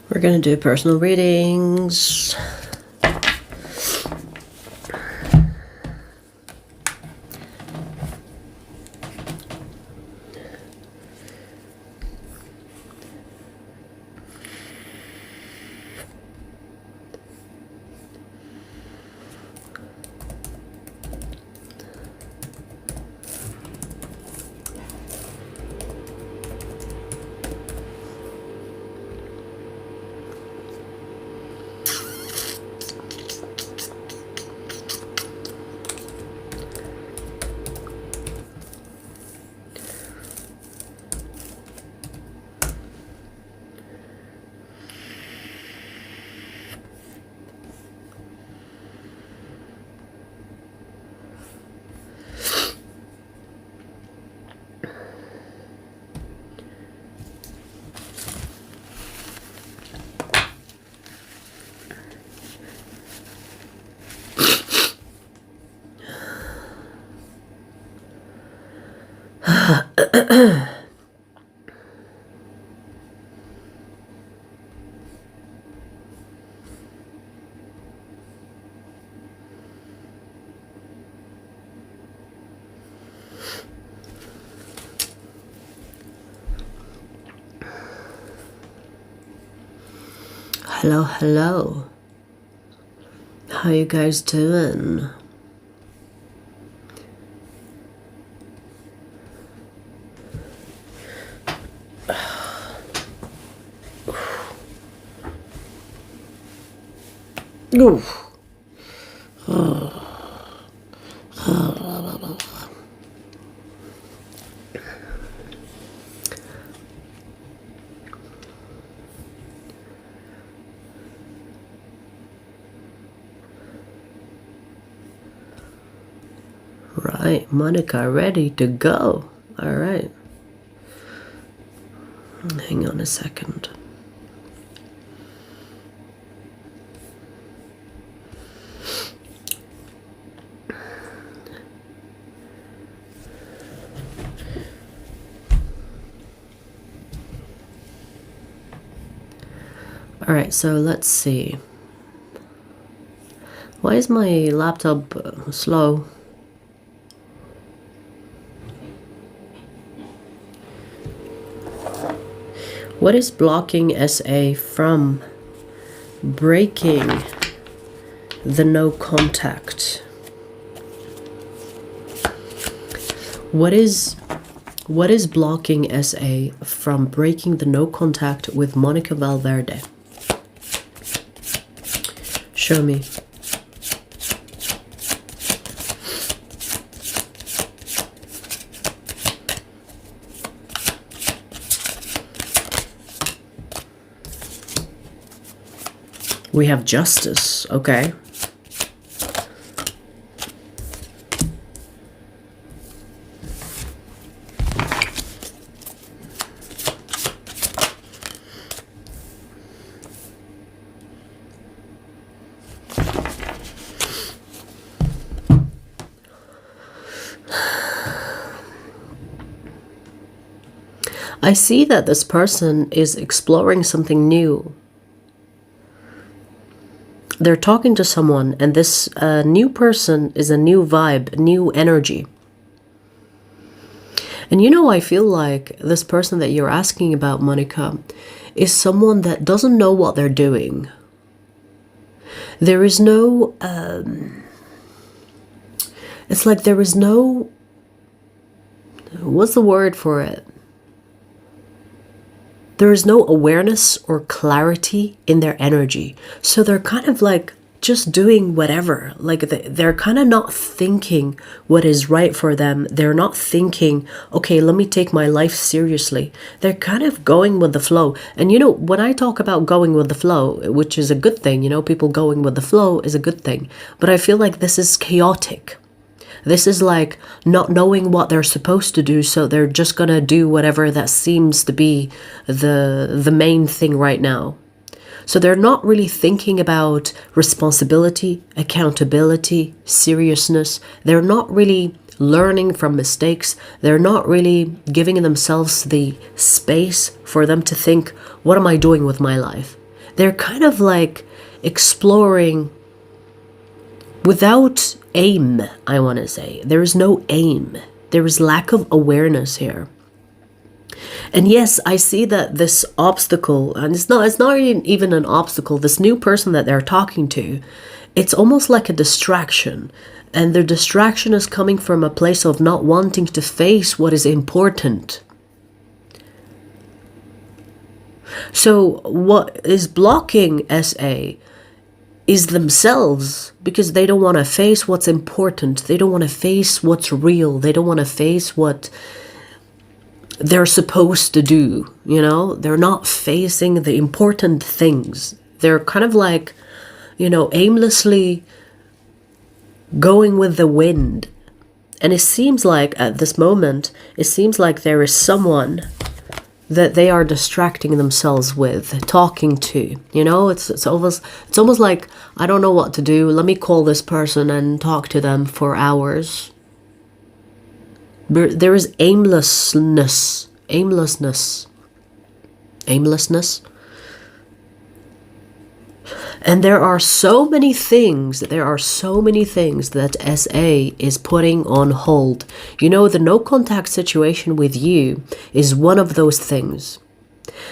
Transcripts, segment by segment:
We're gonna do personal readings. Hello, hello. How you guys doing? Oof. Right, Monica, ready to go. All right. Hang on a second. All right, so let's see. Why is my laptop slow? What is blocking SA from breaking the no contact? What is blocking SA from breaking the no contact with Monica Valverde? Show me. We have justice, okay. I see that this person is exploring something new. They're talking to someone, and this new person is a new vibe, new energy. And you know, I feel like this person that you're asking about, Monica, is someone that doesn't know what they're doing. There is no, it's like there is no, what's the word for it? There is no awareness or clarity in their energy. So they're kind of like just doing whatever. Like they're kind of not thinking what is right for them. They're not thinking, okay, let me take my life seriously. They're kind of going with the flow. And you know, when I talk about going with the flow, which is a good thing, you know, people going with the flow is a good thing. But I feel like this is chaotic. This is like not knowing what they're supposed to do, so they're just gonna do whatever that seems to be the main thing right now. So they're not really thinking about responsibility, accountability, seriousness. They're not really learning from mistakes. They're not really giving themselves the space for them to think, what am I doing with my life? They're kind of like exploring without aim, I want to say. There is no aim. There is lack of awareness here. And yes, I see that this obstacle, and it's not even an obstacle, this new person that they're talking to, it's almost like a distraction. And their distraction is coming from a place of not wanting to face what is important. So what is blocking SA is themselves, because they don't want to face what's important. They don't want to face what's real. They don't want to face what they're supposed to do, you know? They're not facing the important things. They're kind of like, you know, aimlessly going with the wind. And it seems like at this moment, it seems like there is someone that they are distracting themselves with, talking to, you know? It's almost like, I don't know what to do. Let me call this person and talk to them for hours. There is aimlessness. And there are so many things that SA is putting on hold. You know, the no contact situation with you is one of those things.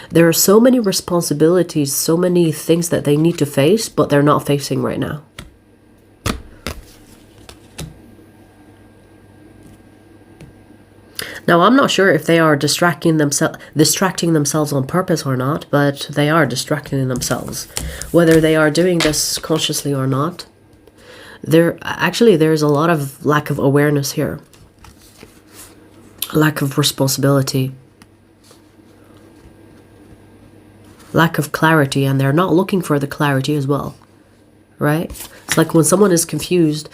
There are so many responsibilities, so many things that they need to face, but they're not facing right now. Now, I'm not sure if they are distracting themselves on purpose or not, but they are distracting themselves. Whether they are doing this consciously or not, there's a lot of lack of awareness here. Lack of responsibility. Lack of clarity, and they're not looking for the clarity as well, right? It's like when someone is confused,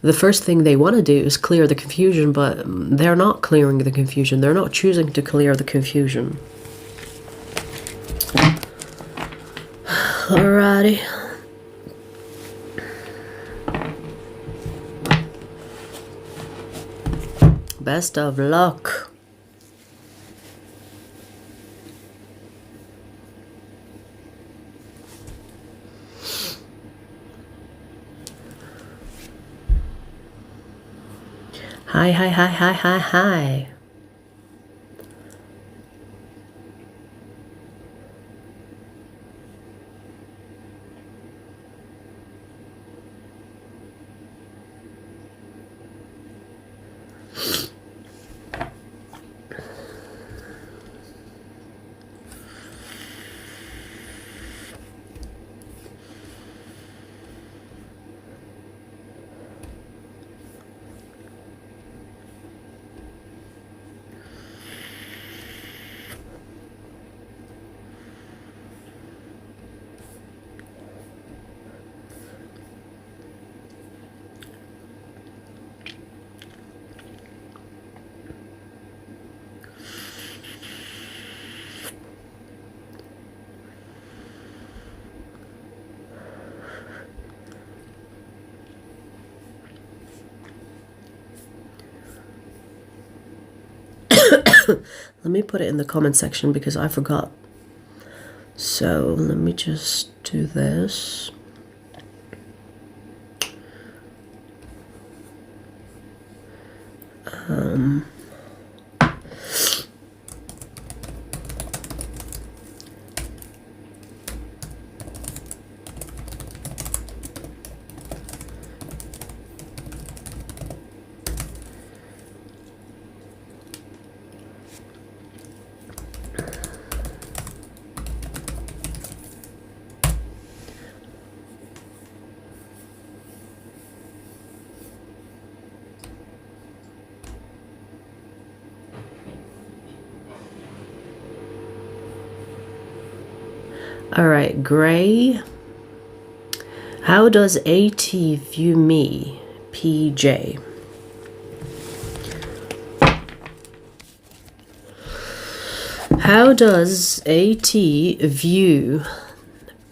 the first thing they want to do is clear the confusion, but they're not clearing the confusion. They're not choosing to clear the confusion. Alrighty. Best of luck. Hi. Let me put it in the comment section because I forgot. So let me just do this. All right, Gray. How does AT view me, PJ? How does AT view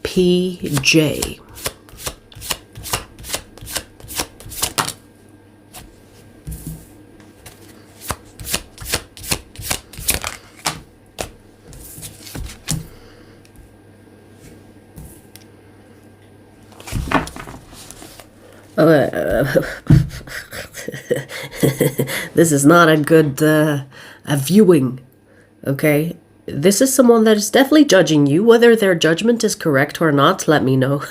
PJ? This is not a good a viewing, okay? This is someone that is definitely judging you. Whether their judgment is correct or not, let me know.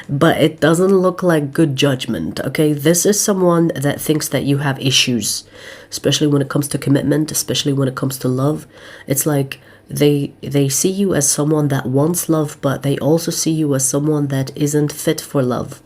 But it doesn't look like good judgment, okay? This is someone that thinks that you have issues, especially when it comes to commitment, especially when it comes to love. It's like they see you as someone that wants love, but they also see you as someone that isn't fit for love.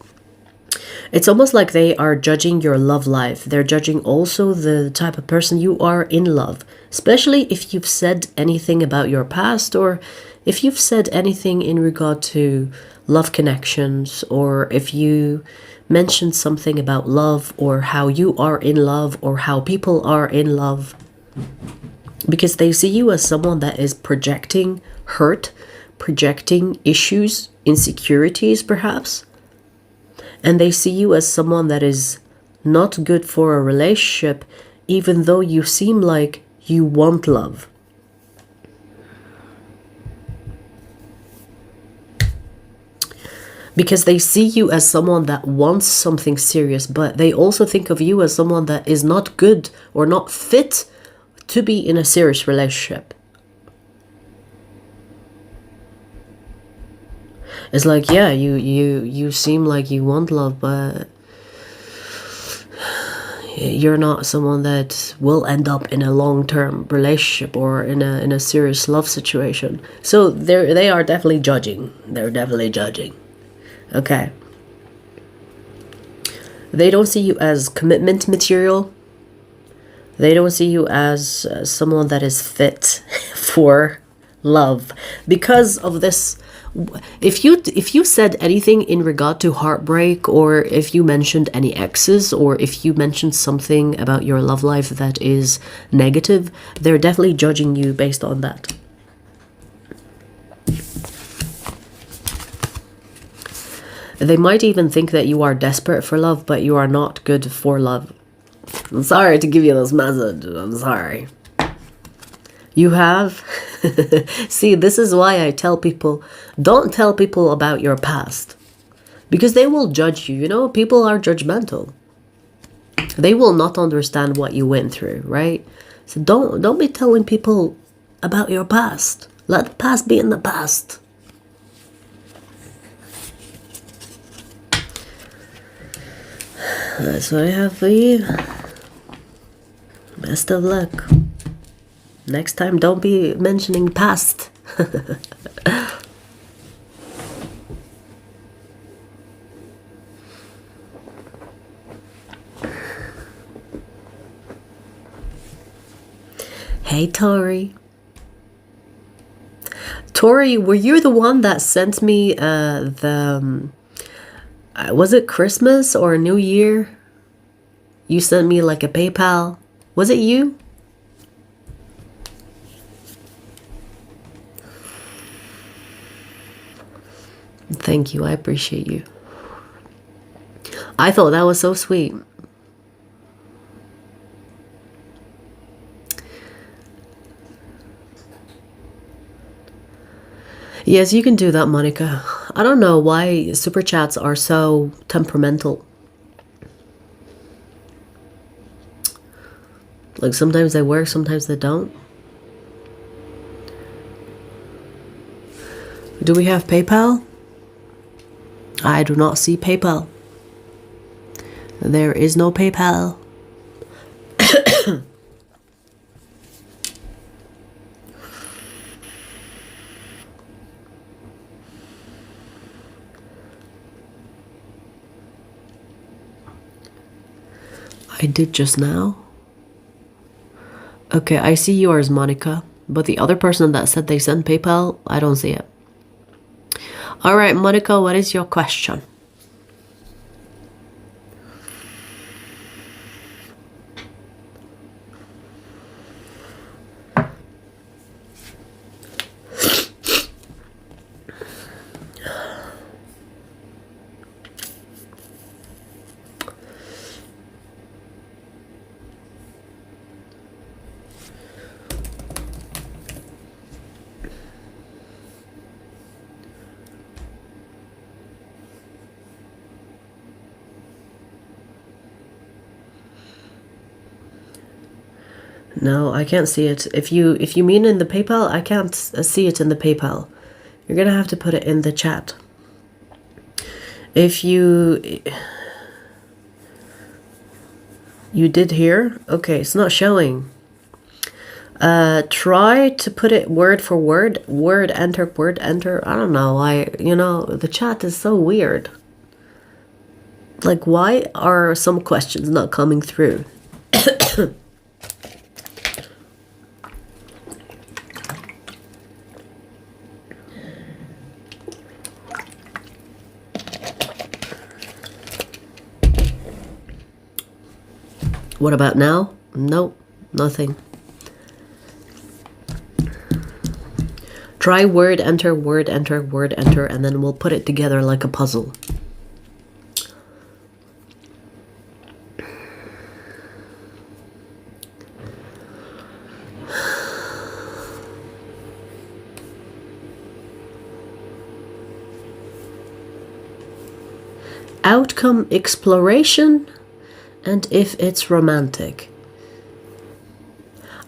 It's almost like they are judging your love life. They're judging also the type of person you are in love, especially if you've said anything about your past, or if you've said anything in regard to love connections, or if you mentioned something about love, or how you are in love, or how people are in love. Because they see you as someone that is projecting hurt, projecting issues, insecurities perhaps. And they see you as someone that is not good for a relationship, even though you seem like you want love. Because they see you as someone that wants something serious, but they also think of you as someone that is not good or not fit to be in a serious relationship. It's like, yeah, you seem like you want love, but you're not someone that will end up in a long-term relationship or in a serious love situation. So they are definitely judging. They're definitely judging. Okay. They don't see you as commitment material. They don't see you as someone that is fit for love. Because of this, if you said anything in regard to heartbreak, or if you mentioned any exes, or if you mentioned something about your love life that is negative, they're definitely judging you based on that. They might even think that you are desperate for love, but you are not good for love. I'm sorry to give you this message. I'm sorry. You have... See, this is why I tell people, don't tell people about your past. Because they will judge you. You know, people are judgmental. They will not understand what you went through, right? So don't be telling people about your past. Let the past be in the past. That's what I have for you. Best of luck. Next time, don't be mentioning past. Hey, Tori. Tori, were you the one that sent me was it Christmas or New Year? You sent me like a PayPal. Was it you? Thank you. I appreciate you. I thought that was so sweet. Yes, you can do that, Monica. I don't know why super chats are so temperamental. Like sometimes they work, sometimes they don't. Do we have PayPal? I do not see PayPal. There is no PayPal. I did just now. Okay, I see yours, Monica. But the other person that said they sent PayPal, I don't see it. All right, Monica, what is your question? No, I can't see it. If you mean in the PayPal, I can't see it in the PayPal. You're gonna have to put it in the chat. If you did hear? Okay, it's not showing. Try to put it word for word. Word enter, word enter. I don't know why, the chat is so weird. Like, why are some questions not coming through? What about now? Nope, nothing. Try word enter, word enter, word enter, and then we'll put it together like a puzzle. Outcome exploration, and if it's romantic.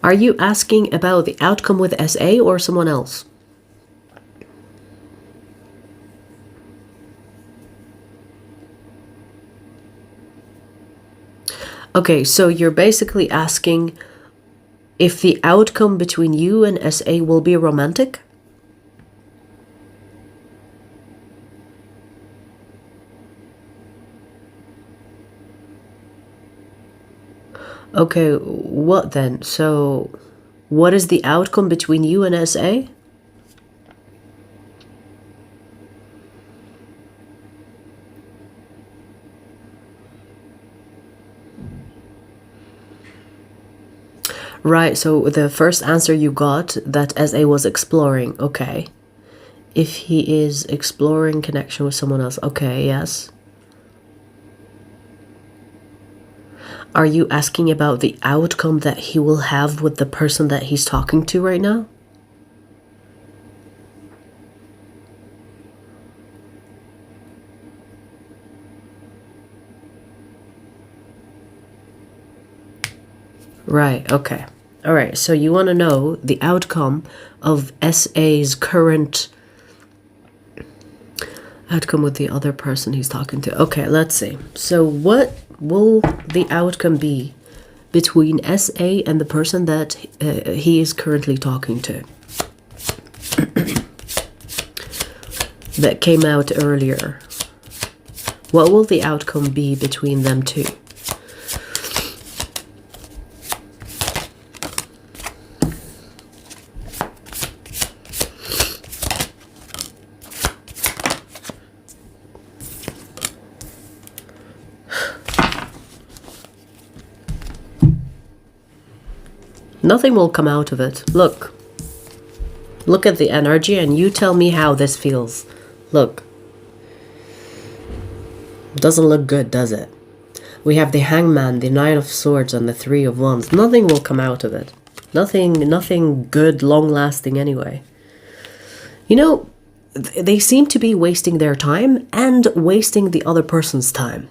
Are you asking about the outcome with SA or someone else? Okay, so you're basically asking if the outcome between you and SA will be romantic? Okay, what then? So, what is the outcome between you and SA? Right, so the first answer you got, that SA was exploring, okay. If he is exploring connection with someone else, okay, yes. Are you asking about the outcome that he will have with the person that he's talking to right now? Right, okay. All right, so you want to know the outcome of SA's current outcome with the other person he's talking to. Okay, let's see. So what will the outcome be between SA and the person that he is currently talking to? That came out earlier. What will the outcome be between them two? Nothing will come out of it. Look. Look at the energy and you tell me how this feels. Look. Doesn't look good, does it? We have the Hangman, the Nine of Swords, and the Three of Wands. Nothing will come out of it. Nothing good, long-lasting anyway. You know, they seem to be wasting their time and wasting the other person's time.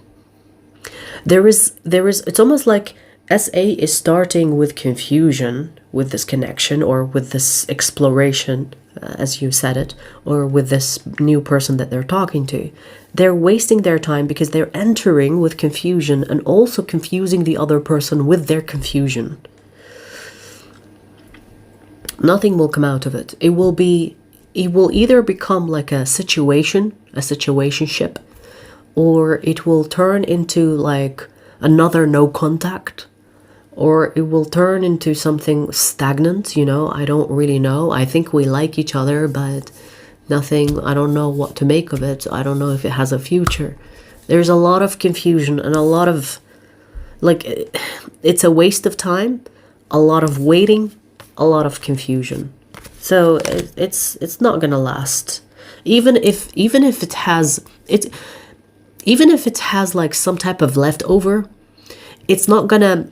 It's almost like SA is starting with confusion with this connection or with this exploration, as you said it, or with this new person that they're talking to. They're wasting their time because they're entering with confusion and also confusing the other person with their confusion. Nothing will come out of it. It will either become like a situationship, or it will turn into like another no contact, or it will turn into something stagnant, I don't really know. I think we like each other, but nothing, I don't know what to make of it. I don't know if it has a future. There's a lot of confusion and a lot of, it's a waste of time, a lot of waiting, a lot of confusion. So it's not gonna last. Even if it has like some type of leftover, it's not gonna,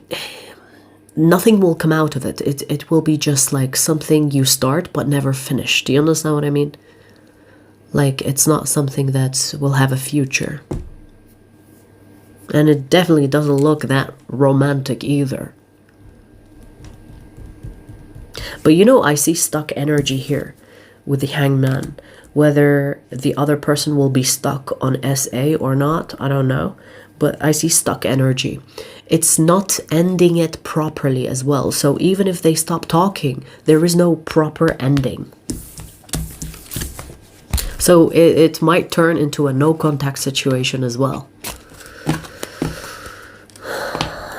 nothing will come out of it. It will be just like something you start but never finish. Do you understand what I mean? Like, it's not something that will have a future. And it definitely doesn't look that romantic either. But you know, I see stuck energy here with the Hangman. Whether the other person will be stuck on SA or not, I don't know. But I see stuck energy. It's not ending it properly as well. So even if they stop talking, there is no proper ending. So it might turn into a no contact situation as well.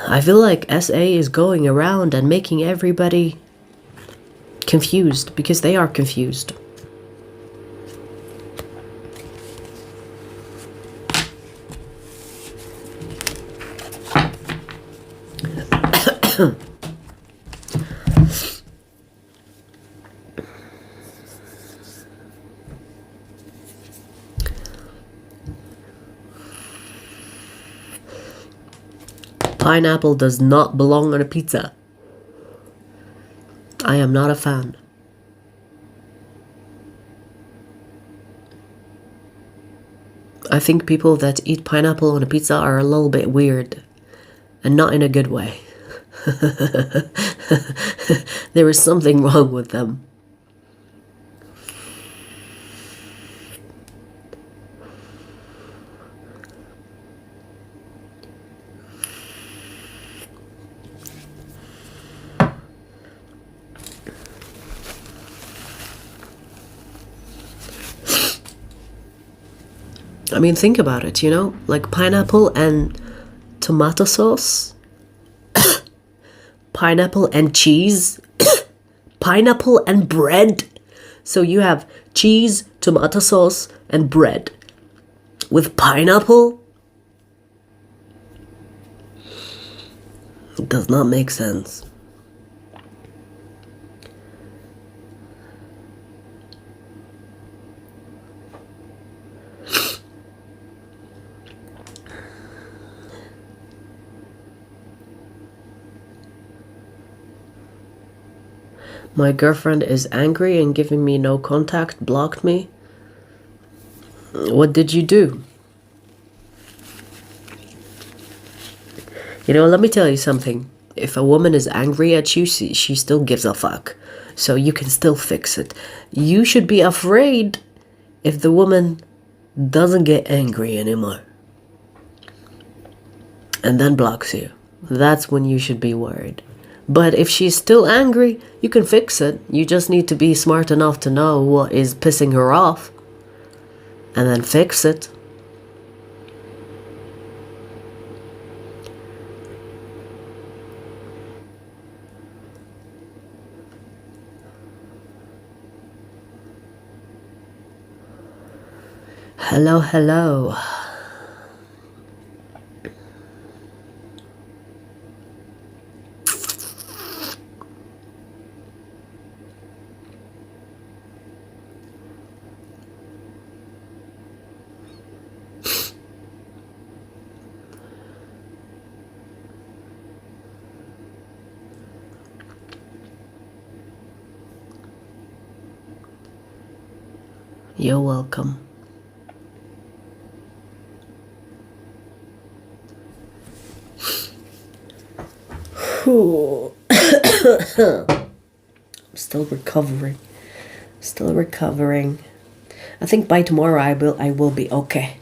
I feel like SA is going around and making everybody confused because they are confused. Pineapple does not belong on a pizza. I am not a fan. I think people that eat pineapple on a pizza are a little bit weird. And not in a good way. There is something wrong with them. I mean, think about it, you know? Like pineapple and tomato sauce. Pineapple and cheese. Pineapple and bread. So you have cheese, tomato sauce, and bread. With pineapple? It does not make sense. My girlfriend is angry and giving me no contact, blocked me. What did you do? You know, let me tell you something. If a woman is angry at you, she still gives a fuck. So you can still fix it. You should be afraid if the woman doesn't get angry anymore. And then blocks you. That's when you should be worried. But if she's still angry, you can fix it. You just need to be smart enough to know what is pissing her off. And then fix it. Hello, hello. You're welcome. I'm still recovering. Still recovering. I think by tomorrow I will be okay.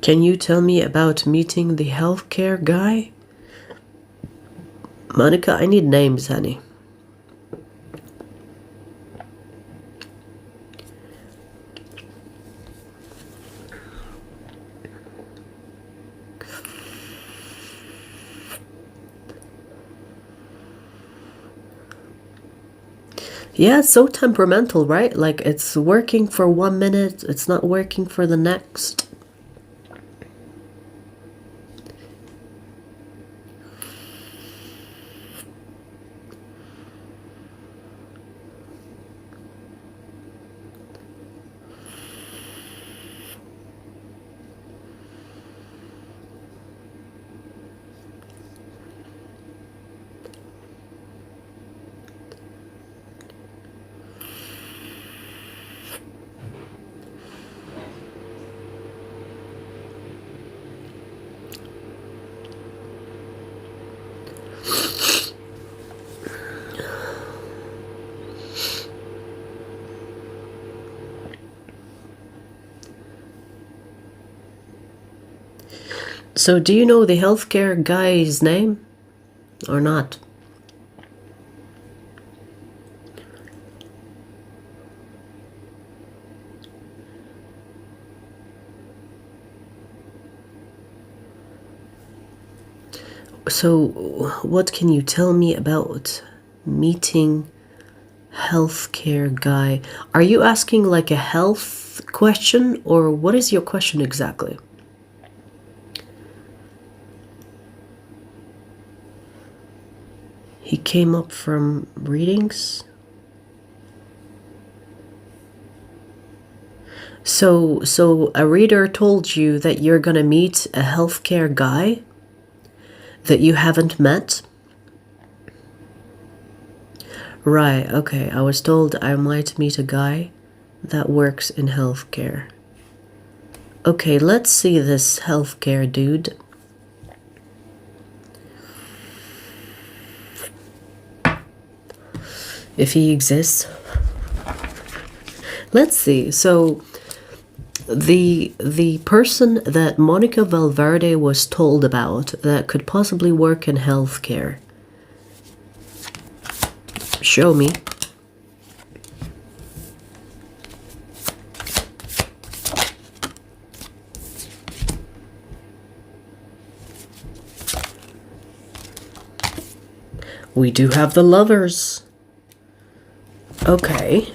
Can you tell me about meeting the healthcare guy? Monica, I need names, honey. Yeah, it's so temperamental, right? Like it's working for 1 minute, it's not working for the next. So do you know the healthcare guy's name or not? So what can you tell me about meeting healthcare guy? Are you asking like a health question, or what is your question exactly? He came up from readings. So a reader told you that you're gonna meet a healthcare guy that you haven't met? Right, okay. I was told I might meet a guy that works in healthcare. Okay, let's see this healthcare dude. If he exists. Let's see. So the person that Monica Valverde was told about that could possibly work in healthcare. Show me. We do have the Lovers. Okay.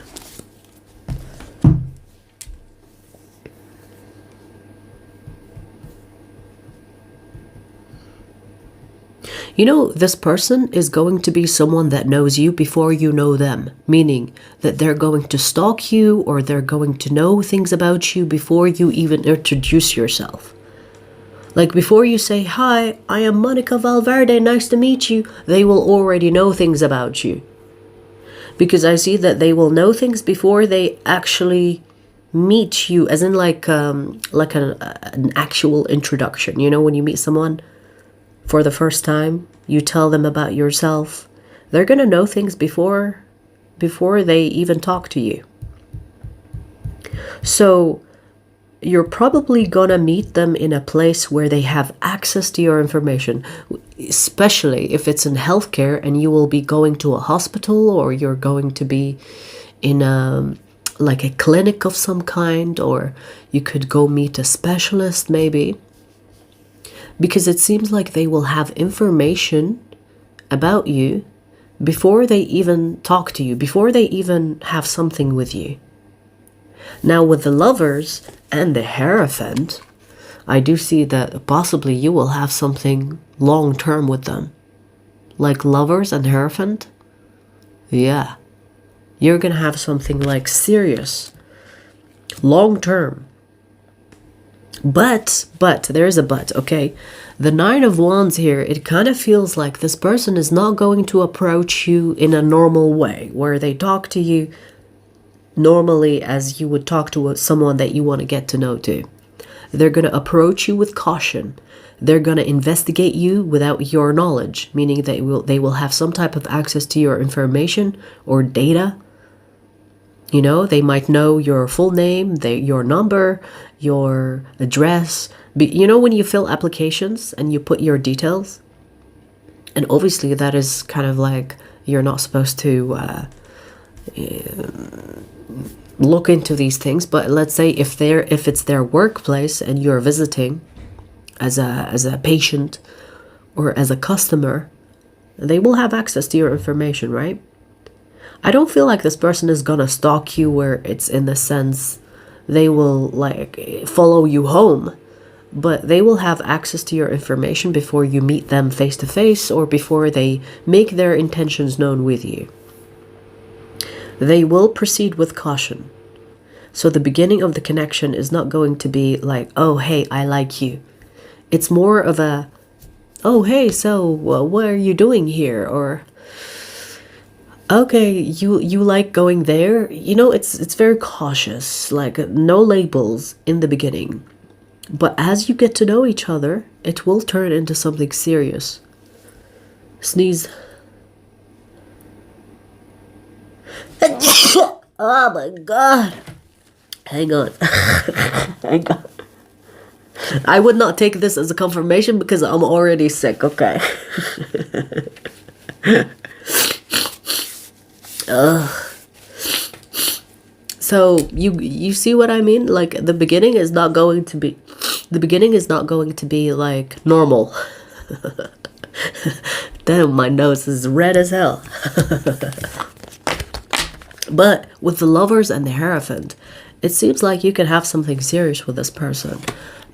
You know, this person is going to be someone that knows you before you know them, meaning that they're going to stalk you or they're going to know things about you before you even introduce yourself. Like before you say, "Hi, I am Monica Valverde, nice to meet you," they will already know things about you. Because I see that they will know things before they actually meet you, as in like an actual introduction. You know, when you meet someone for the first time, you tell them about yourself. They're gonna know things before they even talk to you. So you're probably gonna meet them in a place where they have access to your information, especially if it's in healthcare and you will be going to a hospital, or you're going to be in like a clinic of some kind, or you could go meet a specialist maybe. Because it seems like they will have information about you before they even talk to you, before they even have something with you. Now with the Lovers and the Hierophant, I do see that possibly you will have something long-term with them. Like Lovers and Hierophant? Yeah. You're gonna have something like serious, long-term. But, there is a but, okay? The Nine of Wands here, it kind of feels like this person is not going to approach you in a normal way, where they talk to you normally as you would talk to someone that you want to get to know too. They're going to approach you with caution. They're going to investigate you without your knowledge, meaning they will have some type of access to your information or data. You know, they might know your full name, your number, your address. You know when you fill applications and you put your details? And obviously that is kind of like, you're not supposed to look into these things. But let's say if it's their workplace and you're visiting as a patient or as a customer, they will have access to your information, right? I don't feel like this person is gonna stalk you where it's in the sense they will like follow you home, but they will have access to your information before you meet them face to face or before they make their intentions known with you. They will proceed with caution. So the beginning of the connection is not going to be like, "Oh, hey, I like you." It's more of a, "Oh, hey, so what are you doing here?" Or, "Okay, you like going there?" You know, it's very cautious, like no labels in the beginning. But as you get to know each other, it will turn into something serious. Sneeze. Oh my god. Hang on. Hang on. I would not take this as a confirmation because I'm already sick, okay? So you see what I mean? Like the beginning is not going to be like normal. Damn, my nose is red as hell. But with the Lovers and the Hierophant, it seems like you can have something serious with this person.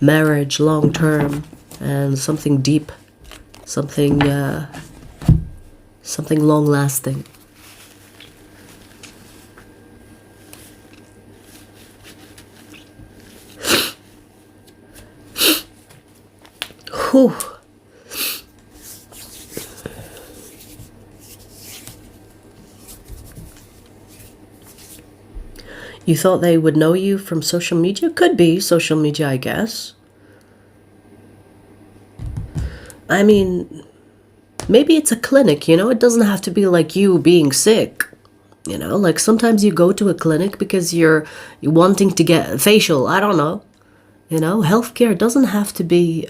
Marriage, long term, and something deep. Something long lasting. Whew. You thought they would know you from social media? Could be social media, I guess. I mean, maybe it's a clinic, you know? It doesn't have to be like you being sick. You know, like sometimes you go to a clinic because you're wanting to get a facial. I don't know. You know, healthcare doesn't have to be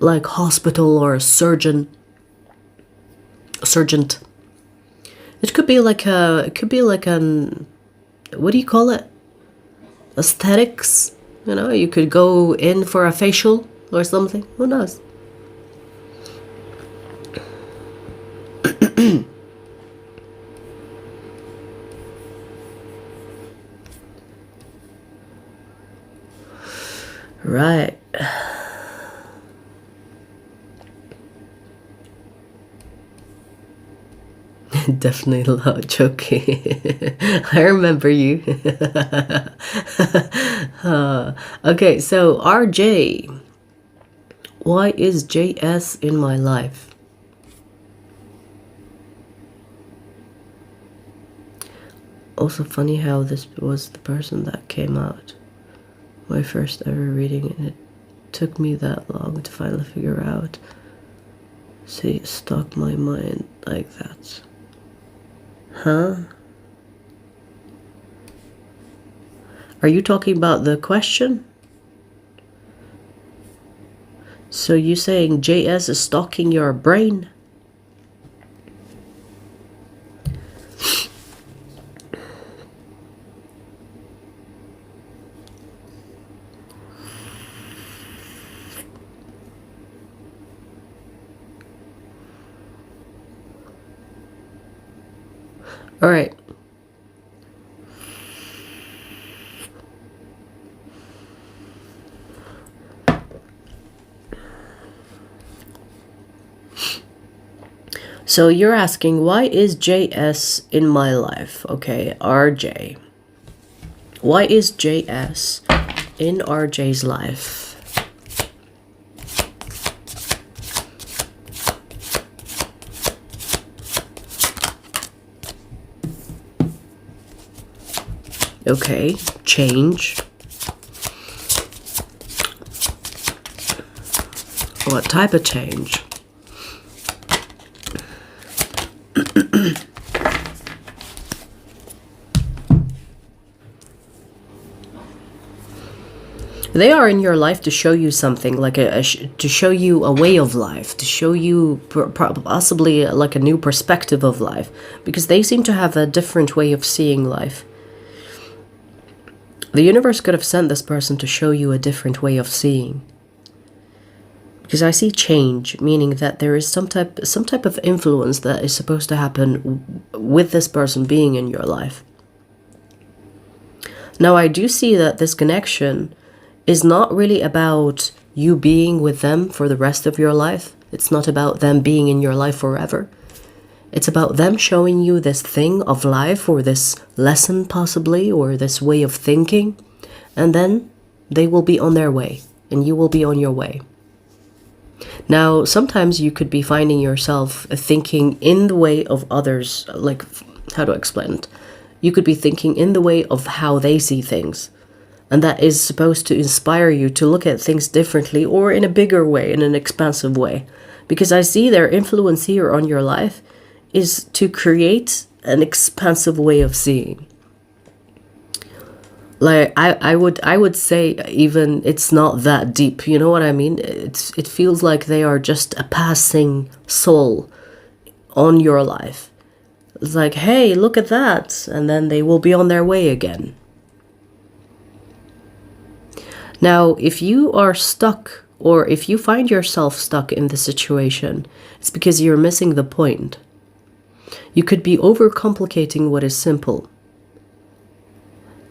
like hospital or a surgeon. It could be like an, what do you call it? Aesthetics. You know, you could go in for a facial or something. Who knows? Right. Definitely not joking. I remember you. Okay, so RJ. Why is JS in my life? Also funny how this was the person that came out. My first ever reading, and it took me that long to finally figure out. See, it stuck my mind like that. Huh? Are you talking about the question? So you saying JS is stalking your brain? All right. So you're asking, why is JS in my life? Okay, RJ. Why is JS in RJ's life? Okay, change. What type of change? They are in your life to show you something, like to show you a way of life, to show you possibly like a new perspective of life, because they seem to have a different way of seeing life. The universe could have sent this person to show you a different way of seeing. Because I see change, meaning that there is some type of influence that is supposed to happen with this person being in your life. Now I do see that this connection is not really about you being with them for the rest of your life. It's not about them being in your life forever. It's about them showing you this thing of life, or this lesson possibly, or this way of thinking. And then they will be on their way, and you will be on your way. Now, sometimes you could be finding yourself thinking in the way of others, like, how do I explain it? You could be thinking in the way of how they see things. And that is supposed to inspire you to look at things differently, or in a bigger way, in an expansive way. Because I see their influence here on your life is to create an expansive way of seeing. Like I would say even it's not that deep. You know what I mean? It feels like they are just a passing soul on your life. It's like, hey, look at that, and then they will be on their way again. Now, if you are stuck, or if you find yourself stuck in the situation, it's because you're missing the point. You could be overcomplicating what is simple.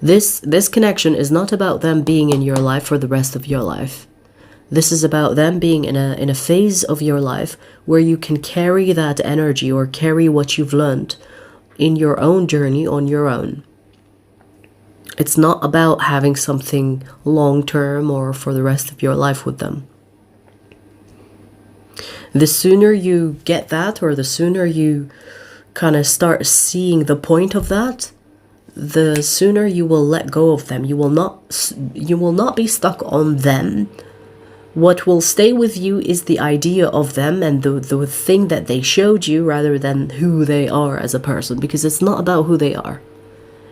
This connection is not about them being in your life for the rest of your life. This is about them being in a phase of your life where you can carry that energy or carry what you've learned in your own journey on your own. It's not about having something long-term or for the rest of your life with them. The sooner you get that, or the sooner you kind of start seeing the point of that, the sooner you will let go of them. You will not be stuck on them. What will stay with you is the idea of them and the thing that they showed you, rather than who they are as a person, because it's not about who they are.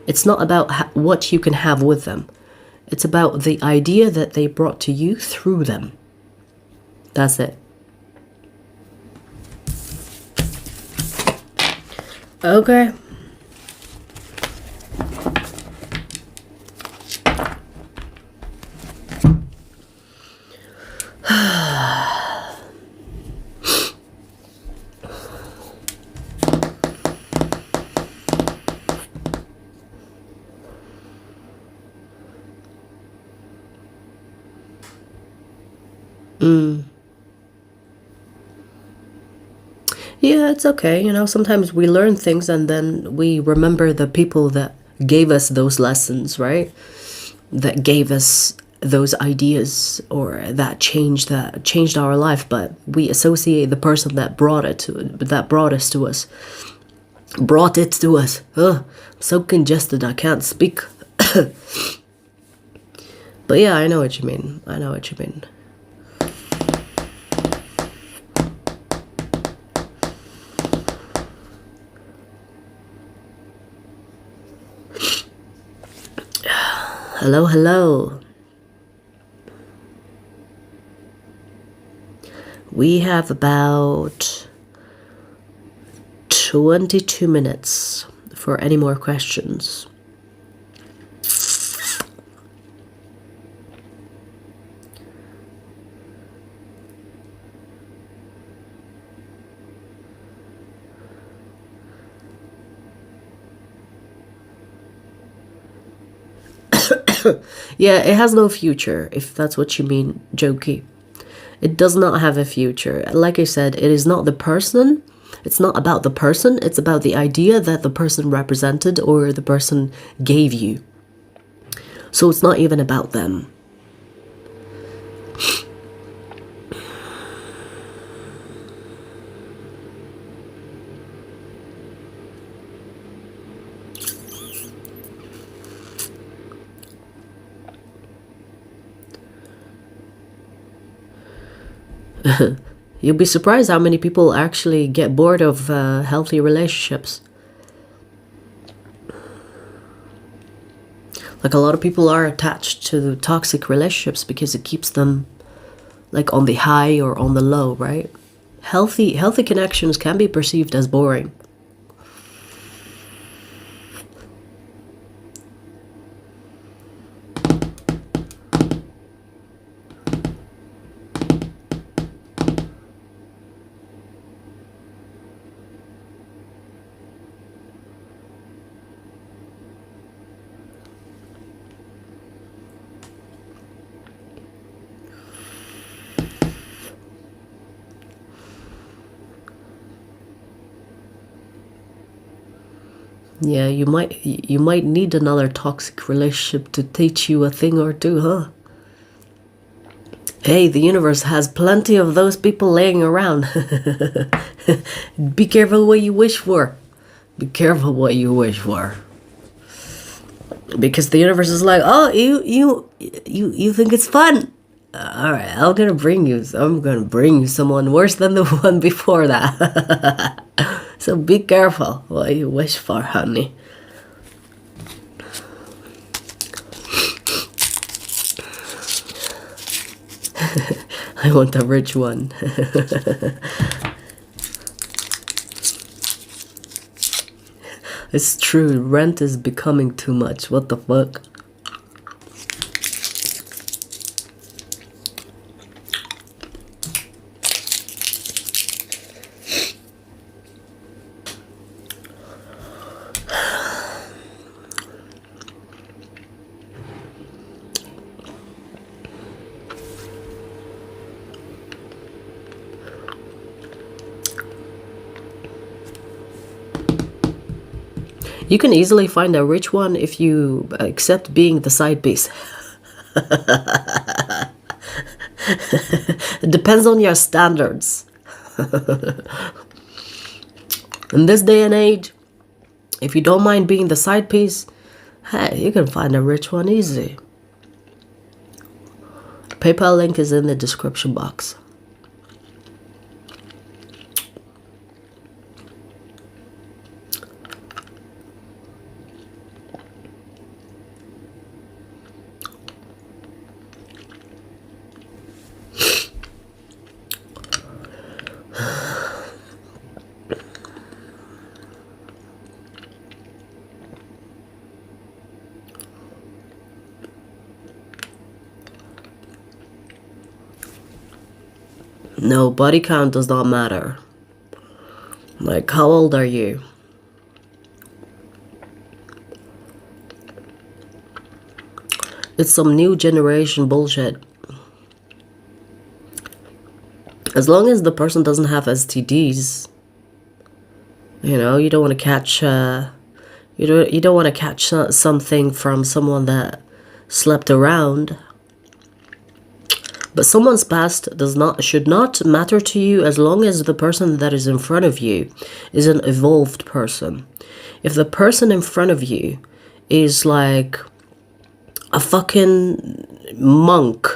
It's not about what you can have with them. It's about the idea that they brought to you through them. That's it. Okay. Yeah, it's okay. You know, sometimes we learn things and then we remember the people that gave us those lessons, right? That gave us those ideas, or that changed our life, but we associate the person that brought it to us. Ugh, I'm so congested I can't speak. But yeah, I know what you mean. Hello. We have about 22 minutes for any more questions. Yeah, it has no future, if that's what you mean, Jokey. It does not have a future. Like I said, it is not the person. It's not about the person. It's about the idea that the person represented or the person gave you. So it's not even about them. You'll be surprised how many people actually get bored of healthy relationships. Like, a lot of people are attached to toxic relationships because it keeps them like on the high or on the low, right? Healthy connections can be perceived as boring. Yeah, you might need another toxic relationship to teach you a thing or two, huh? Hey, the universe has plenty of those people laying around. Be careful what you wish for. Be careful what you wish for. Because the universe is like, oh, you think it's fun? All right, I'm gonna bring you someone worse than the one before that. So be careful what you wish for, honey. I want a rich one. It's true, rent is becoming too much. What the fuck? You can easily find a rich one if you accept being the side piece. It depends on your standards. In this day and age, if you don't mind being the side piece, hey, you can find a rich one easy. PayPal link is in the description box. No, body count does not matter. Like, how old are you? It's some new generation bullshit. As long as the person doesn't have STDs, you know, you don't want to catch, you don't want to catch something from someone that slept around. But someone's past should not matter to you as long as the person that is in front of you is an evolved person. If the person in front of you is like a fucking monk,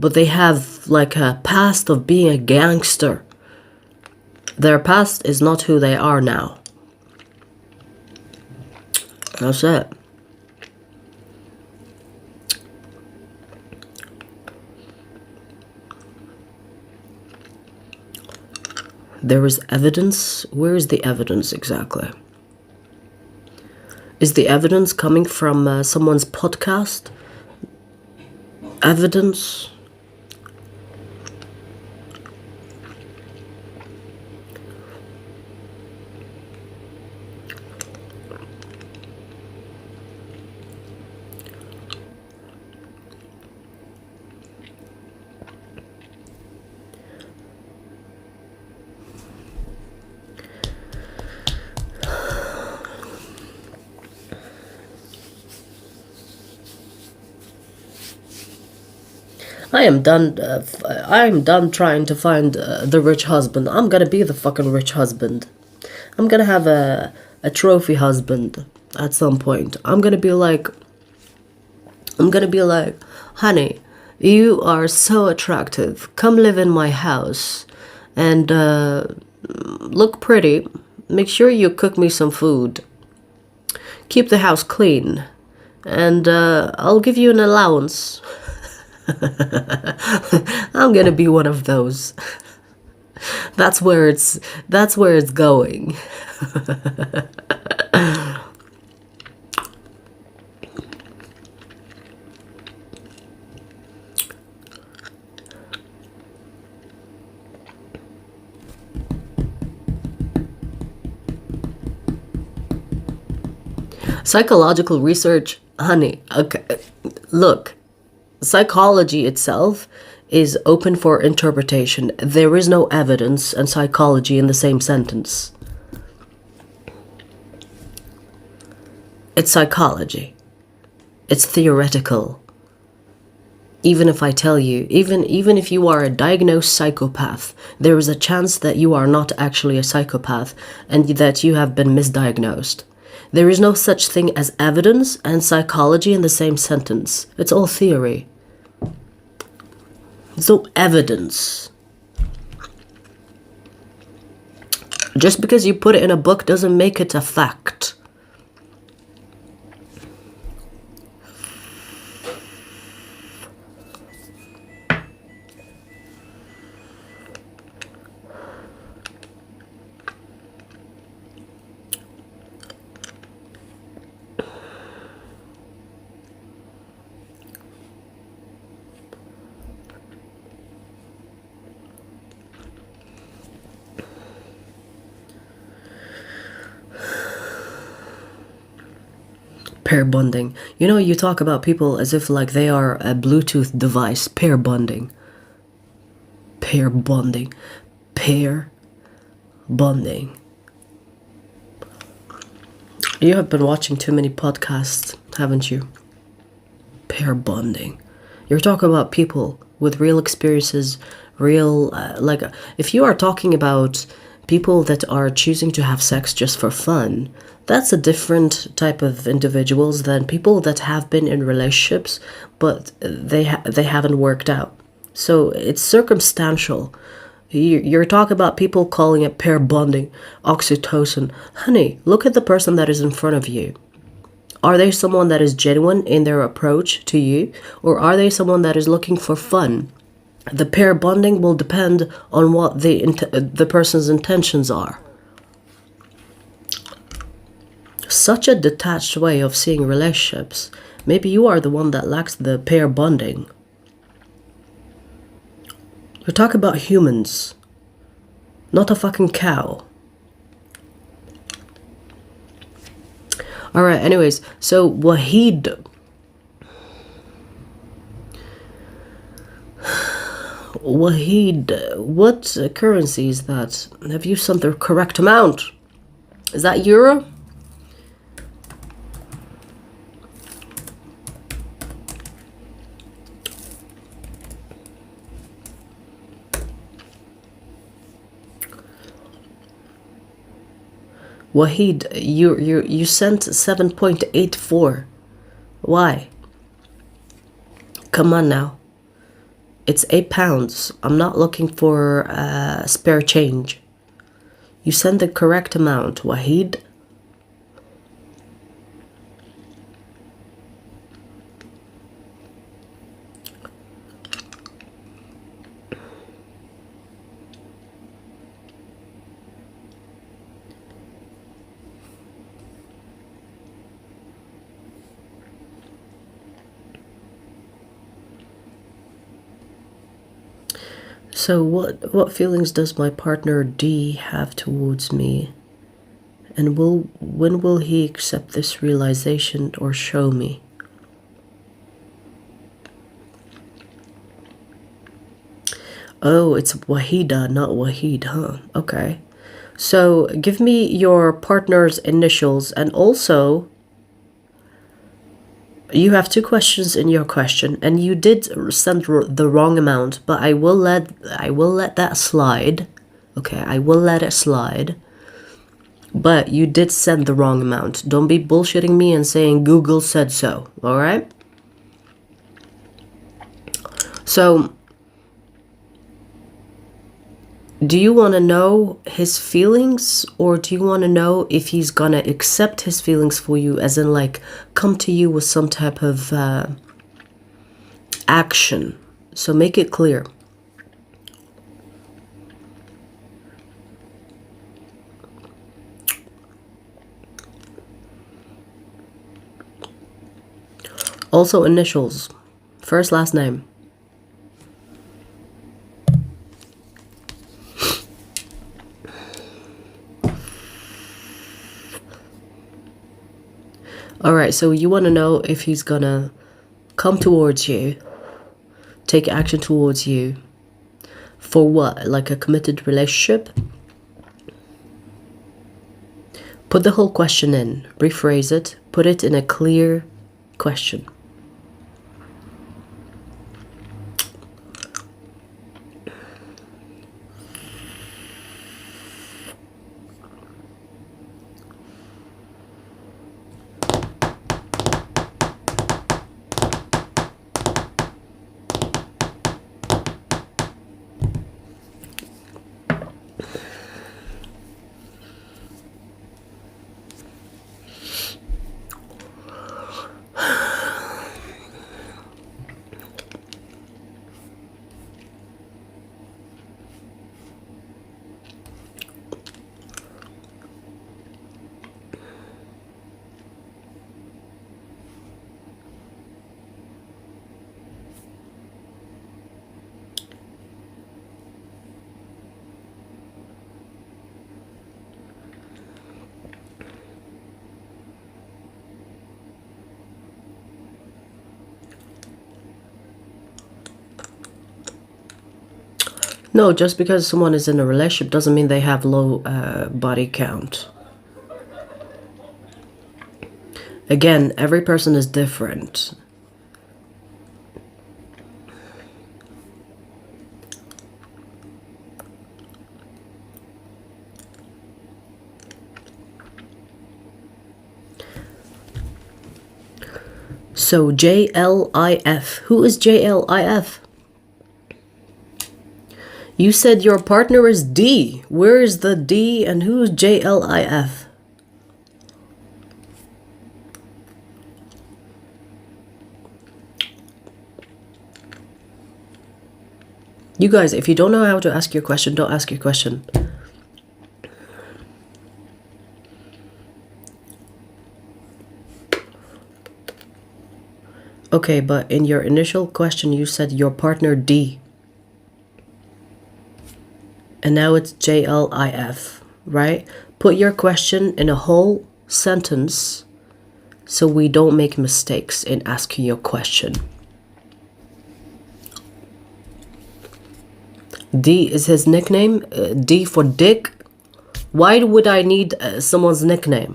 but they have like a past of being a gangster, their past is not who they are now. That's it. There is evidence. Where is the evidence exactly? Is the evidence coming from someone's podcast? Evidence? I am done trying to find the rich husband. I'm gonna be the fucking rich husband. I'm gonna have a trophy husband at some point. I'm gonna be like, honey, you are so attractive. Come live in my house and look pretty. Make sure you cook me some food. Keep the house clean, and I'll give you an allowance. I'm gonna be one of those. That's where it's going. Psychological research, honey. Okay, look. Psychology itself is open for interpretation. There is no evidence and psychology in the same sentence. It's psychology. It's theoretical. Even if I tell you, even if you are a diagnosed psychopath, there is a chance that you are not actually a psychopath and that you have been misdiagnosed. There is no such thing as evidence and psychology in the same sentence. It's all theory. It's no evidence. Just because you put it in a book doesn't make it a fact. Pair bonding. You know, you talk about people as if like they are a Bluetooth device. Pair bonding. Pair bonding. Pair bonding. You have been watching too many podcasts, haven't you? Pair bonding. You're talking about people with real experiences, real, if you are talking about people that are choosing to have sex just for fun, that's a different type of individuals than people that have been in relationships, but they haven't worked out. So it's circumstantial. You're talking about people calling it pair bonding, oxytocin. Honey, look at the person that is in front of you. Are they someone that is genuine in their approach to you, or are they someone that is looking for fun? The pair bonding will depend on what the person's intentions are. Such a detached way of seeing relationships. Maybe you are the one that lacks the pair bonding. We're talking about humans, not a fucking cow. Alright, anyways, so Wahid. Wahid, what currency is that? Have you sent the correct amount? Is that euro? Wahid, you sent 7.84. Why? Come on now. It's £8. I'm not looking for spare change. You sent the correct amount, Wahid. So what feelings does my partner D have towards me? And when will he accept this realization or show me? Oh, it's Wahida, not Wahid, huh? Okay. So give me your partner's initials, and also you have 2 questions in your question, and you did send the wrong amount, but I will let that slide. Okay, I will let it slide. But you did send the wrong amount. Don't be bullshitting me and saying Google said so, all right? So do you want to know his feelings, or do you want to know if he's gonna accept his feelings for you, as in like come to you with some type of action? So make it clear. Also initials, first, last name. Alright, so you want to know if he's gonna come towards you, take action towards you, for what? Like a committed relationship? Put the whole question in, rephrase it, put it in a clear question. No, just because someone is in a relationship doesn't mean they have low body count. Again, every person is different. So JLIF. Who is JLIF? You said your partner is D. Where is the D and who is JLIF? You guys, if you don't know how to ask your question, don't ask your question. Okay, but in your initial question, you said your partner D. And now it's JLIF, right? Put your question in a whole sentence so we don't make mistakes in asking your question. D is his nickname. D for Dick. Why would I need someone's nickname?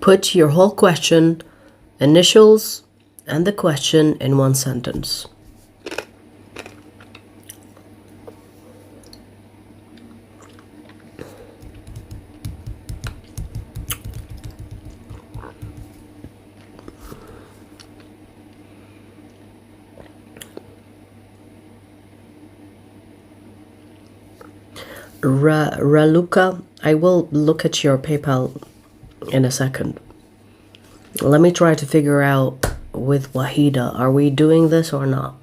Put your whole question, initials, and the question in one sentence. Raluca, I will look at your PayPal in a second. Let me try to figure out with Wahida, are we doing this or not?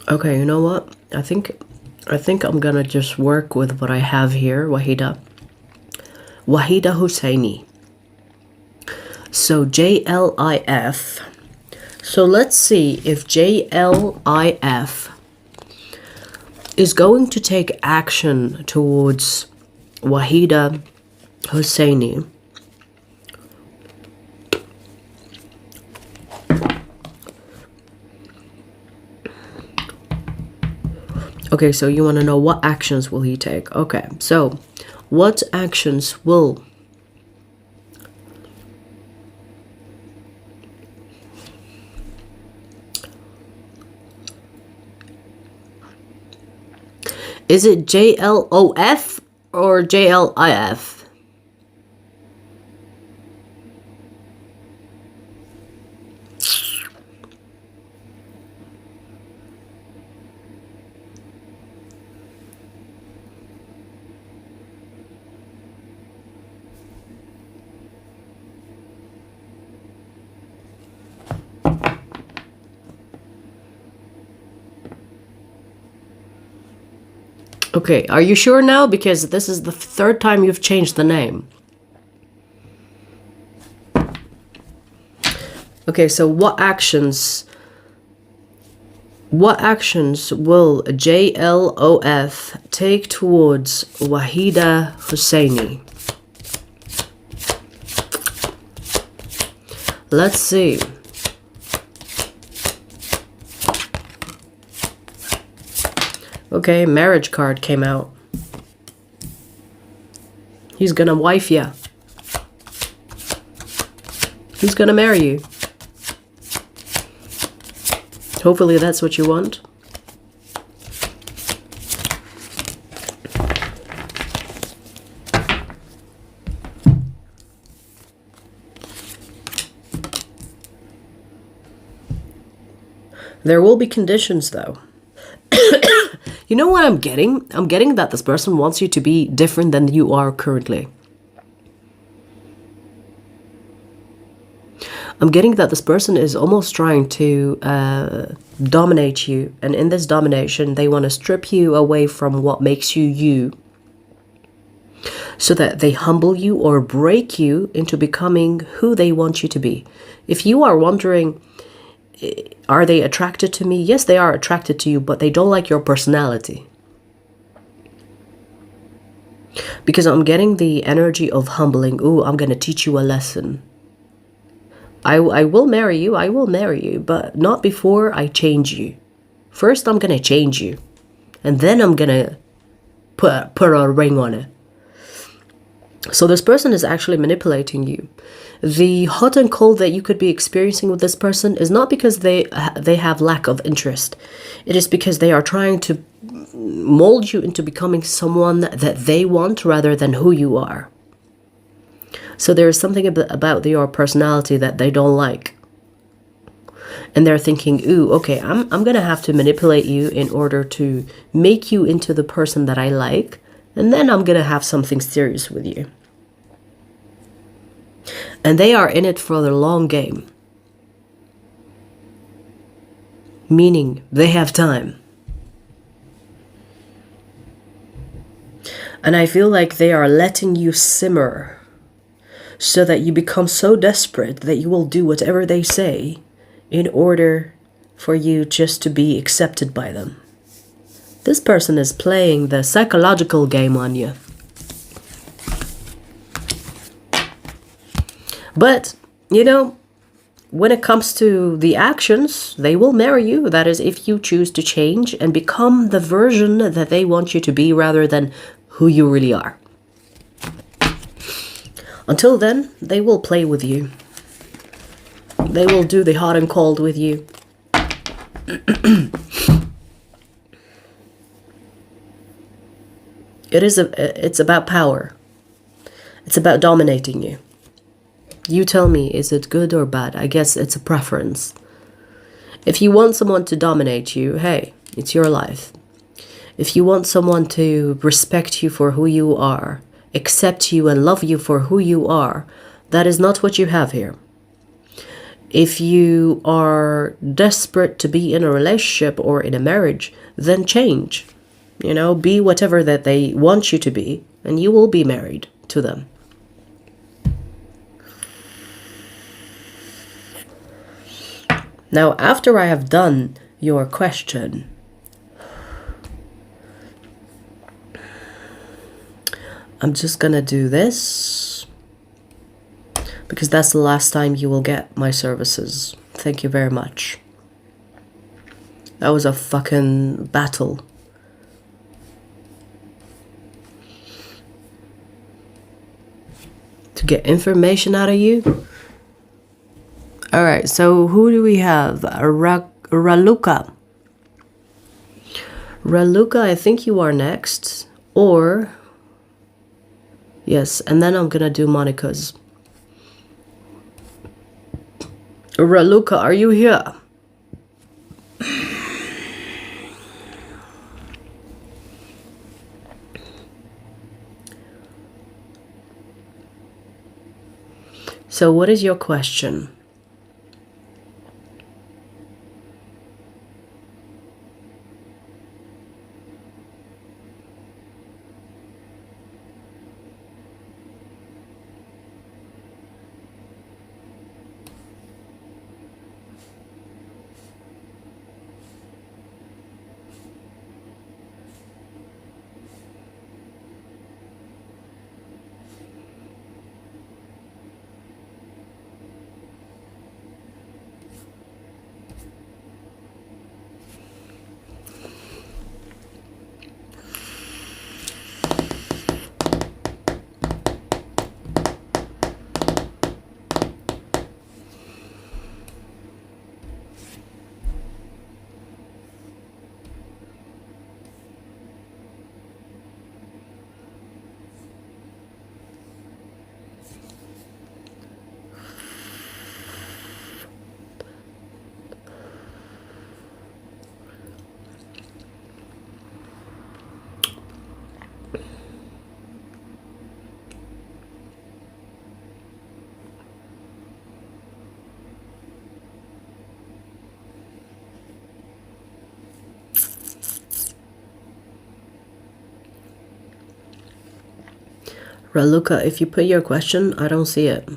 Okay, you know what? I think I'm gonna just work with what I have here, Wahida. Wahida Husseini. So JLIF. So let's see if JLIF is going to take action towards Wahida Husseini. Okay, so you want to know what actions will he take? Okay, so what actions will is it JLOF or JLIF? Okay, are you sure now? Because this is the third time you've changed the name. Okay, so what actions will JLOF take towards Wahida Husseini? Let's see. Okay, marriage card came out. He's gonna wife you. He's gonna marry you. Hopefully that's what you want. There will be conditions though. You know what I'm getting? I'm getting that this person wants you to be different than you are currently. I'm getting that this person is almost trying to dominate you. And in this domination, they want to strip you away from what makes you you, so that they humble you or break you into becoming who they want you to be. If you are wondering, are they attracted to me? Yes, they are attracted to you, but they don't like your personality. Because I'm getting the energy of humbling. Ooh, I'm going to teach you a lesson. I will marry you. I will marry you, but not before I change you. First, I'm going to change you. And then I'm going to put a ring on it. So this person is actually manipulating you. The hot and cold that you could be experiencing with this person is not because they have lack of interest. It is because they are trying to mold you into becoming someone that they want rather than who you are. So there is something about your personality that they don't like. And they're thinking, ooh, okay, I'm going to have to manipulate you in order to make you into the person that I like. And then I'm going to have something serious with you. And they are in it for the long game. Meaning they have time. And I feel like they are letting you simmer so that you become so desperate that you will do whatever they say in order for you just to be accepted by them. This person is playing the psychological game on you. But, you know, when it comes to the actions, they will marry you. That is, if you choose to change and become the version that they want you to be rather than who you really are. Until then, they will play with you. They will do the hot and cold with you. It's about power. It's about dominating you. You tell me, is it good or bad? I guess it's a preference. If you want someone to dominate you, hey, it's your life. If you want someone to respect you for who you are, accept you and love you for who you are, that is not what you have here. If you are desperate to be in a relationship or in a marriage, then change. You know, be whatever that they want you to be, and you will be married to them. Now, after I have done your question, I'm just gonna do this because that's the last time you will get my services. Thank you very much. That was a fucking battle. To get information out of you. All right, so who do we have? Raluca. Raluca, I think you are next. Or, yes, and then I'm gonna do Monica's. Raluca, are you here? So what is your question? Raluca, if you put your question, I don't see it.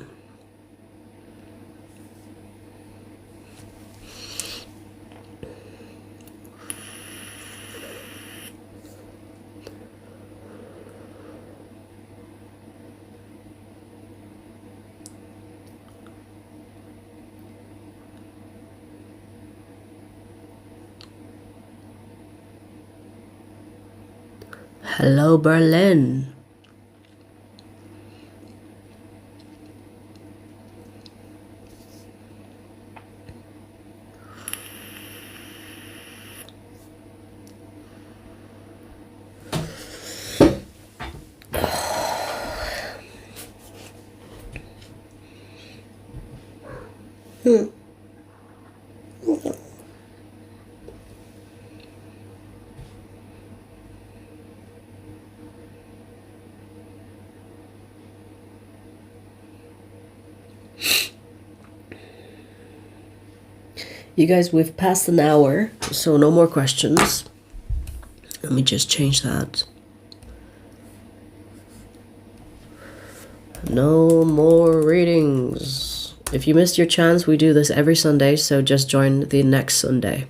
Hello, Berlin. You guys, we've passed an hour, so no more questions. Let me just change that. No more readings. If you missed your chance, we do this every Sunday, so just join the next Sunday.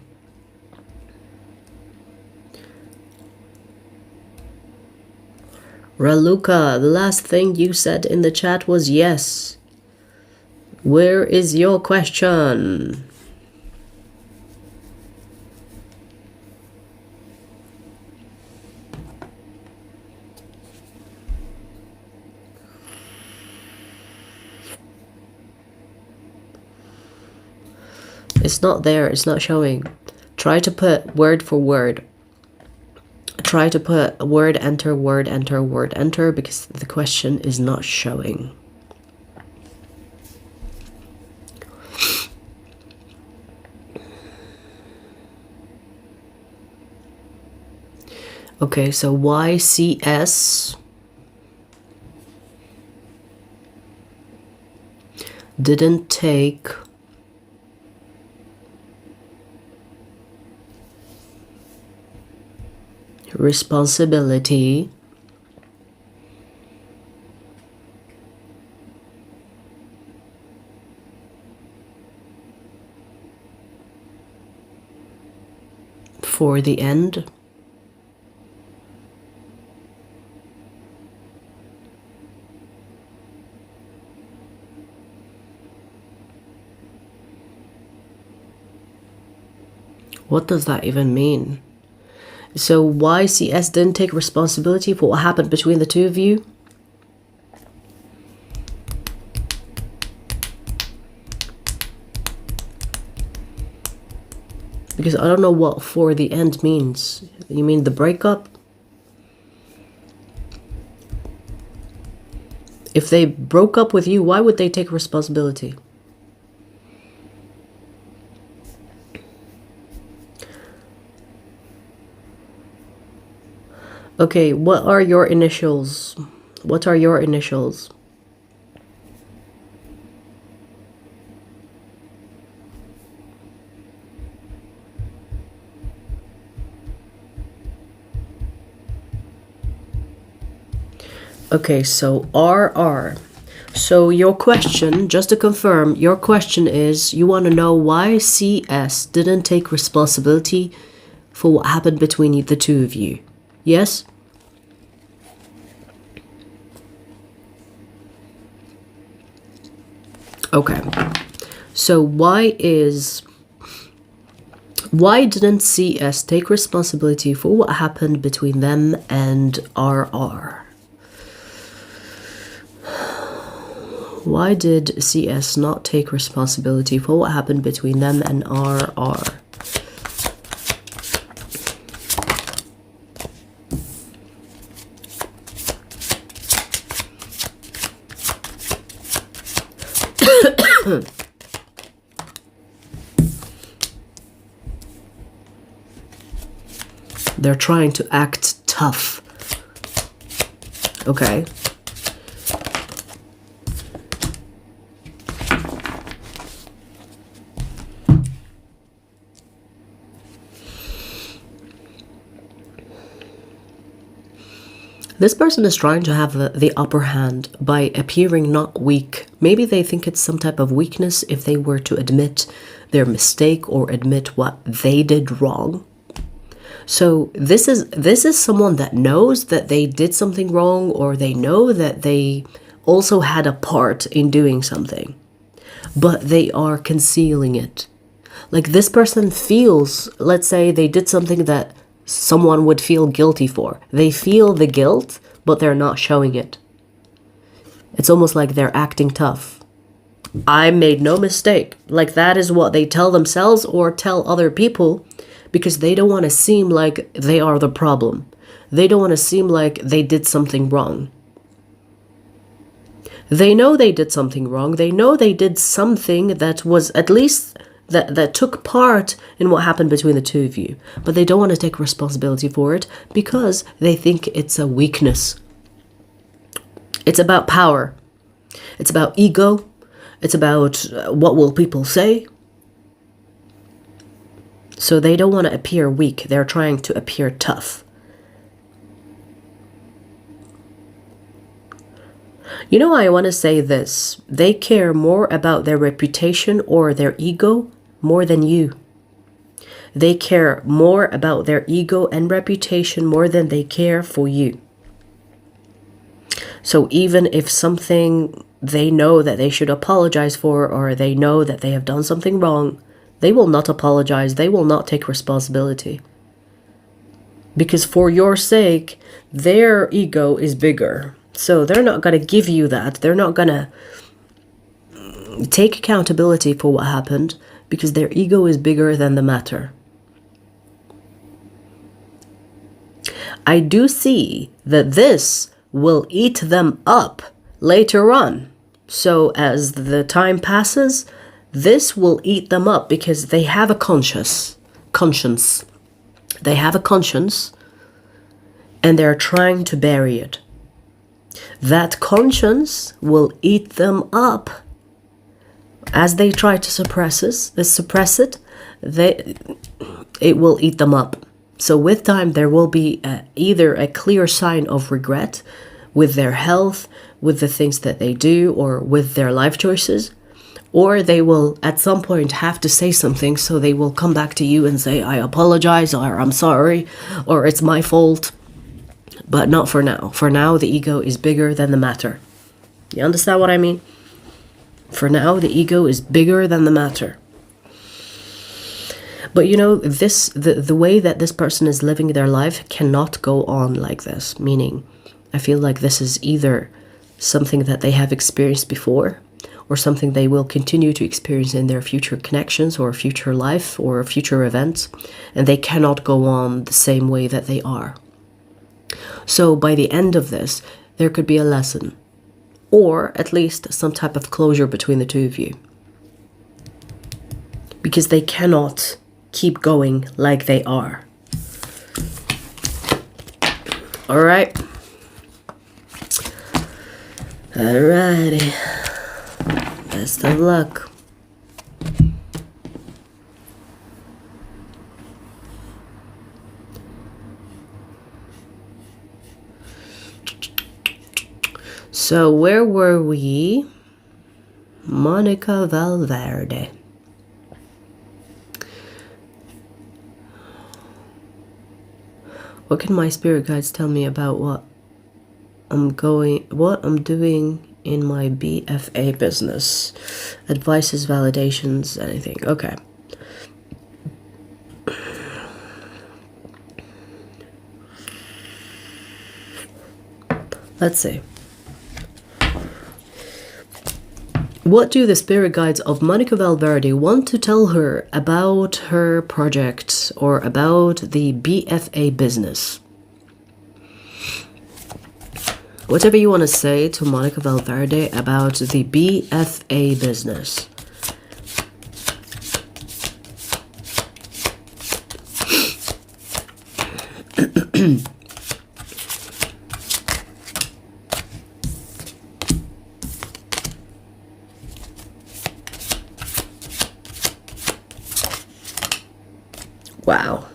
Raluca, the last thing you said in the chat was yes. Where is your question? It's not there, it's not showing. Try to put word for word. Try to put word enter, word enter, word enter, because the question is not showing. Okay, so YCS didn't take responsibility for the end. What does that even mean? So YCS didn't take responsibility for what happened between the two of you? Because I don't know what for the end means. You mean the breakup? If they broke up with you, why would they take responsibility? Okay, what are your initials? What are your initials? Okay, so RR. So your question, just to confirm, your question is, you want to know why CS didn't take responsibility for what happened between the two of you. Yes? Okay. So why didn't CS take responsibility for what happened between them and RR? Why did CS not take responsibility for what happened between them and RR? They're trying to act tough. Okay. This person is trying to have the upper hand by appearing not weak. Maybe they think it's some type of weakness if they were to admit their mistake or admit what they did wrong. So this is someone that knows that they did something wrong, or they know that they also had a part in doing something, but they are concealing it. Like this person feels, let's say they did something that someone would feel guilty for. They feel the guilt, but they're not showing it. It's almost like they're acting tough. I made no mistake. Like that is what they tell themselves or tell other people, because they don't want to seem like they are the problem. They don't want to seem like they did something wrong. They know they did something wrong. They know they did something that was at least that took part in what happened between the two of you. But they don't want to take responsibility for it because they think it's a weakness. It's about power. It's about ego. It's about what will people say. So they don't want to appear weak. They're trying to appear tough. You know, I want to say this. They care more about their reputation or their ego more than you. They care more about their ego and reputation more than they care for you. So even if something they know that they should apologize for, or they know that they have done something wrong, they will not apologize. They will not take responsibility. Because for your sake, their ego is bigger. So they're not going to give you that. They're not going to take accountability for what happened because their ego is bigger than the matter. I do see that this will eat them up later on. So as the time passes, this will eat them up because they have a conscience. They have a conscience and they're trying to bury it. That conscience will eat them up as they try to suppress it. It will eat them up. So with time, there will be either a clear sign of regret with their health, with the things that they do, or with their life choices, or they will at some point have to say something. So they will come back to you and say, I apologize, or I'm sorry, or it's my fault. But not for now. For now, the ego is bigger than the matter. You understand what I mean? For now, the ego is bigger than the matter. But you know, the way that this person is living their life cannot go on like this. Meaning, I feel like this is either something that they have experienced before, or something they will continue to experience in their future connections, or future life, or future events. And they cannot go on the same way that they are. So by the end of this, there could be a lesson, or at least some type of closure between the two of you. Because they cannot keep going like they are. All right. Alrighty. Best of luck. So where were we? Monica Valverde. What can my spirit guides tell me about what I'm doing in my BFA business? Advices, validations, anything. Okay. Let's see. What do the spirit guides of Monica Valverde want to tell her about her project or about the BFA business? Whatever you want to say to Monica Valverde about the BFA business. Wow.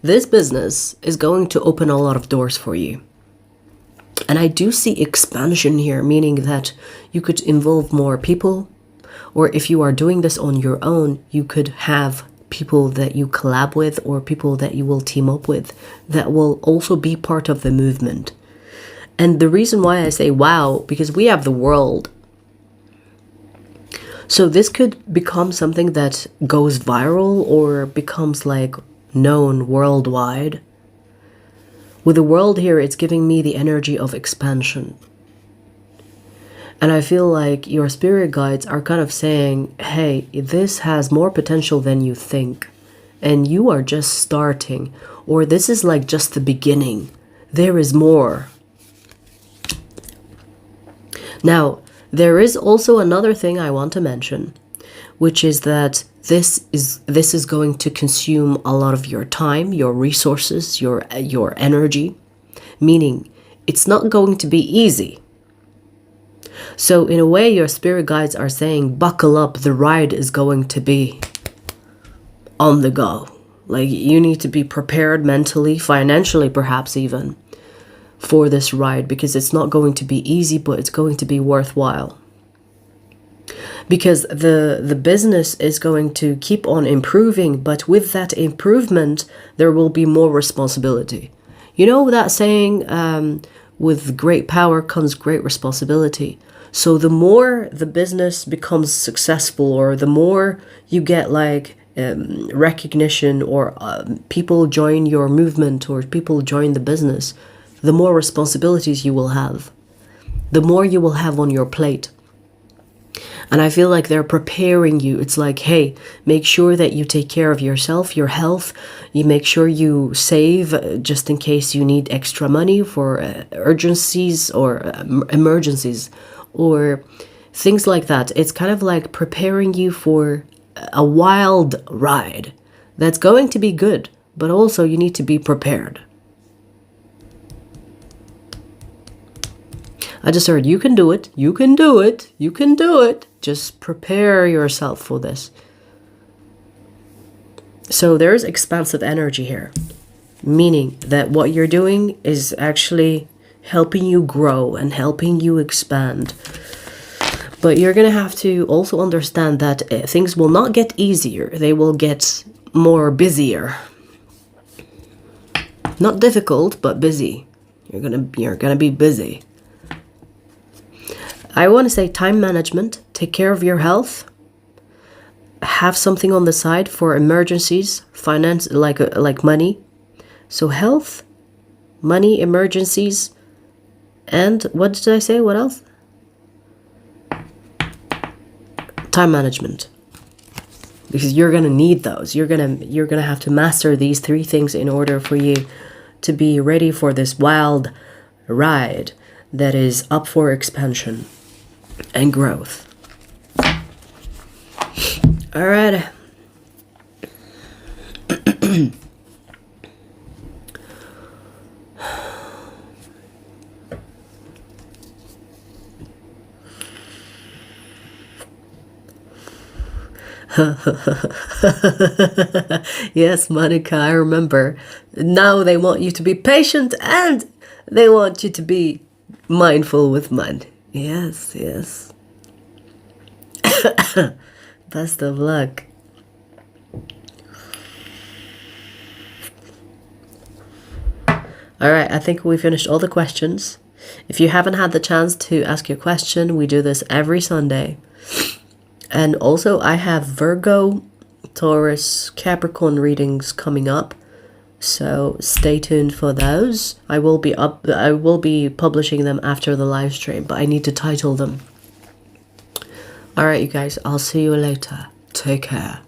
this business is going to open a lot of doors for you. And I do see expansion here, meaning that you could involve more people, or if you are doing this on your own, you could have people that you collab with or people that you will team up with that will also be part of the movement. And the reason why I say wow, because we have the world. So this could become something that goes viral or becomes like known worldwide. With the world here, it's giving me the energy of expansion. And I feel like your spirit guides are kind of saying, hey, this has more potential than you think. And you are just starting. Or this is like just the beginning. There is more. Now, there is also another thing I want to mention, which is that this is going to consume a lot of your time, your resources, your energy, meaning it's not going to be easy. So in a way, your spirit guides are saying, buckle up, the ride is going to be on the go. Like, you need to be prepared mentally, financially, perhaps even, for this ride, because it's not going to be easy, but it's going to be worthwhile. Because the business is going to keep on improving, but with that improvement, there will be more responsibility. You know that saying, with great power comes great responsibility. So the more the business becomes successful, or the more you get like recognition, or people join your movement, or people join the business, the more responsibilities you will have, the more you will have on your plate. And I feel like they're preparing you. It's like, hey, make sure that you take care of yourself, your health. You make sure you save just in case you need extra money for urgencies or emergencies or things like that. It's kind of like preparing you for a wild ride that's going to be good, but also you need to be prepared. I just heard, you can do it, you can do it, you can do it. Just prepare yourself for this. So there's expansive energy here, meaning that what you're doing is actually helping you grow and helping you expand. But you're going to have to also understand that things will not get easier. They will get more busier. Not difficult, but busy. You're gonna be busy. I want to say time management, take care of your health, have something on the side for emergencies, finance, like money. So health, money, emergencies, and what did I say? What else? Time management. Because you're going to need those. You're going to have to master these three things in order for you to be ready for this wild ride that is up for expansion and growth. All right. Yes, Monica, I remember. Now they want you to be patient and they want you to be mindful with money. Yes, yes. Best of luck. All right, I think we finished all the questions. If you haven't had the chance to ask your question, we do this every Sunday. And also I have Virgo, Taurus, Capricorn readings coming up. So stay tuned for those. I will be publishing them after the live stream, but I need to title them. All right, you guys, I'll see you later. Take care.